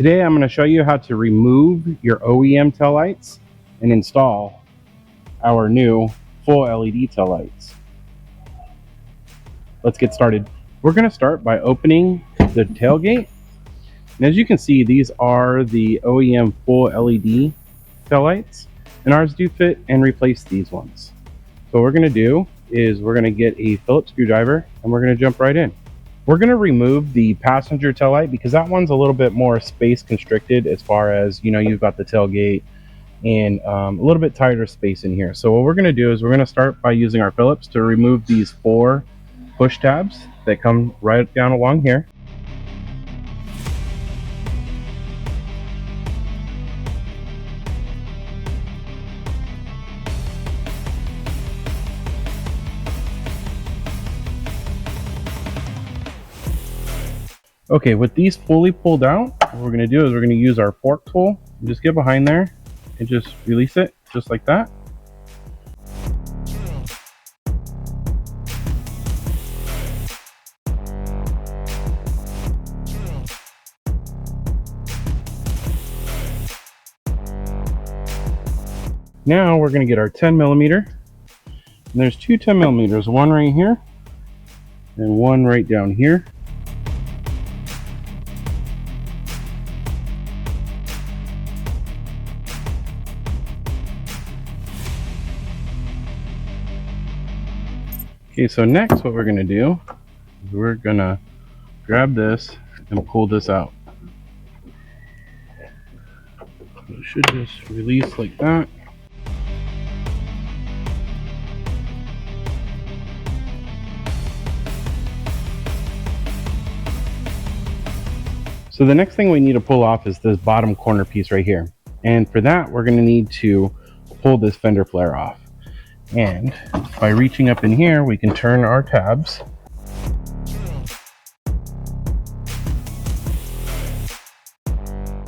Today I'm going to show you how to remove your OEM taillights and install our new full LED taillights. Let's get started. We're going to start by opening the tailgate. And as you can see, these are the OEM full LED taillights, and ours do fit and replace these ones. So what we're going to do is we're going to get a Phillips screwdriver and we're going to jump right in. We're going to remove the passenger taillight because that one's a little bit more space constricted as far as, you've got the tailgate and a little bit tighter space in here. So what we're going to do is we're going to start by using our Phillips to remove these 4 push tabs that come right down along here. Okay, with these fully pulled out, what we're going to do is we're going to use our fork tool and just get behind there and just release it just like that. Now we're going to get our 10mm, and there's 2 10mm, one right here and one right down here. Okay, so next what we're going to do is we're going to grab this and pull this out. It should just release like that. So the next thing we need to pull off is this bottom corner piece right here. And for that, we're going to need to pull this fender flare off. And by reaching up in here, we can turn our tabs.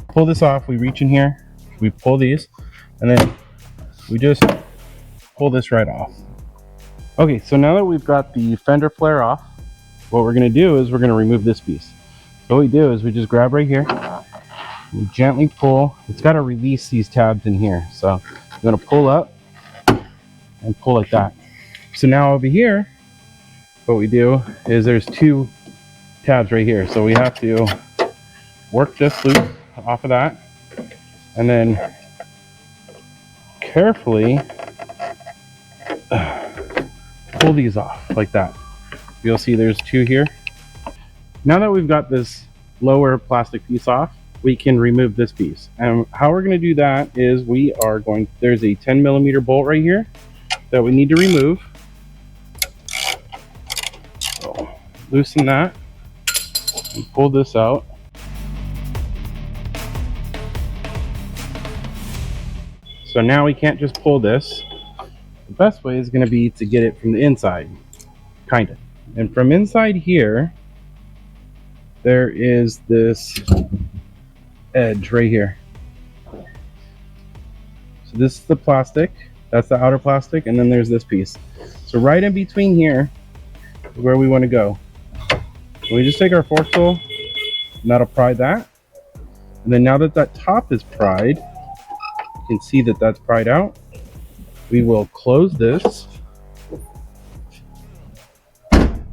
Pull this off, we reach in here, we pull these, and then we just pull this right off. Okay, so now that we've got the fender flare off, what we're going to do is we're going to remove this piece. So what we do is we just grab right here, we gently pull. It's got to release these tabs in here. So I'm going to pull up and pull like that. So now over here, what we do is there's 2 tabs right here. So we have to work this loop off of that and then carefully pull these off like that. You'll see there's 2 here. Now that we've got this lower plastic piece off, we can remove this piece. And how we're going to do that is there's a 10mm bolt right here that we need to remove. So loosen that and pull this out. So now we can't just pull this. The best way is going to be to get it from the inside, kind of. And from inside here, there is this edge right here. So this is the plastic. That's the outer plastic, and then there's this piece. So right in between here is where we want to go. So we just take our fork tool, and that'll pry that. And then now that that top is pried, you can see that that's pried out. We will close this. And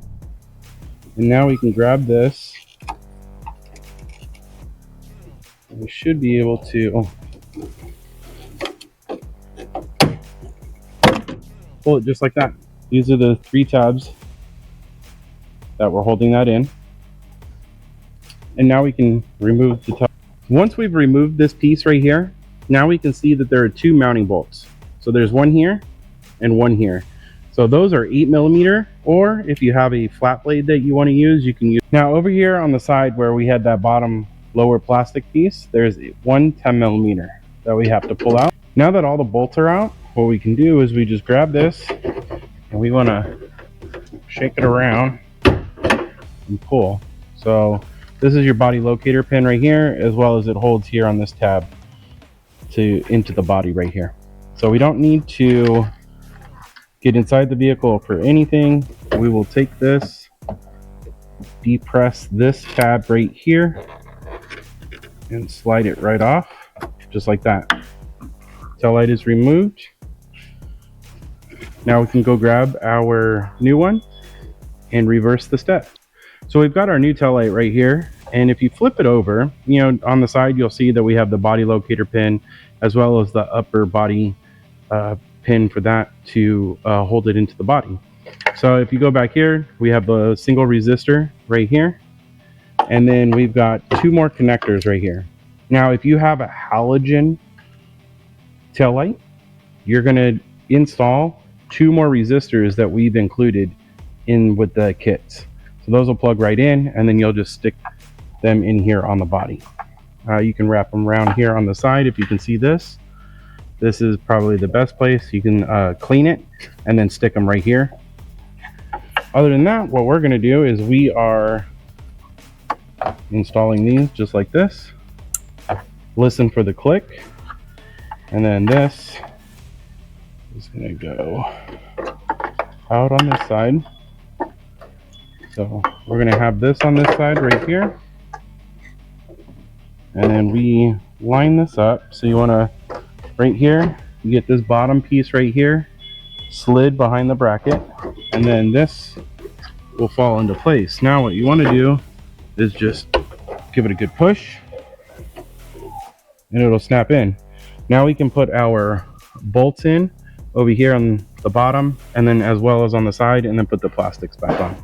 now we can grab this. And we should be able to pull it just like that. These are the 3 tabs that we're holding that in. And now we can remove the top. Once we've removed this piece right here, now we can see that there are 2 mounting bolts. So there's one here and one here. So those are 8mm, or if you have a flat blade that you want to use, you can use. Now over here on the side where we had that bottom lower plastic piece, there's one 10mm that we have to pull out. Now that all the bolts are out, what we can do is we just grab this and we want to shake it around and pull. So this is your body locator pin right here, as well as it holds here on this tab into the body right here. So we don't need to get inside the vehicle for anything. We will take this, depress this tab right here, and slide it right off, just like that. Tail light is removed. Now we can go grab our new one and reverse the step. So we've got our new tail light right here, and if you flip it over, you know, on the side you'll see that we have the body locator pin as well as the upper body pin for that to hold it into the body. So if you go back here, we have the single resistor right here, and then we've got two more connectors right here. Now if you have a halogen tail light, you're going to install two more resistors that we've included in with the kits. So those will plug right in, and then you'll just stick them in here on the body. You can wrap them around here on the side. If you can see this, this is probably the best place. You can clean it and then stick them right here. Other than that, what we're going to do is we are installing these just like this. Listen for the click, and then this is going to go out on this side. So we're going to have this on this side right here, and then we line this up. So you want to, right here, you get this bottom piece right here slid behind the bracket, and then this will fall into place. Now what you want to do is just give it a good push, and it'll snap in. Now we can put our bolts in over here on the bottom, and then as well as on the side, and then put the plastics back on.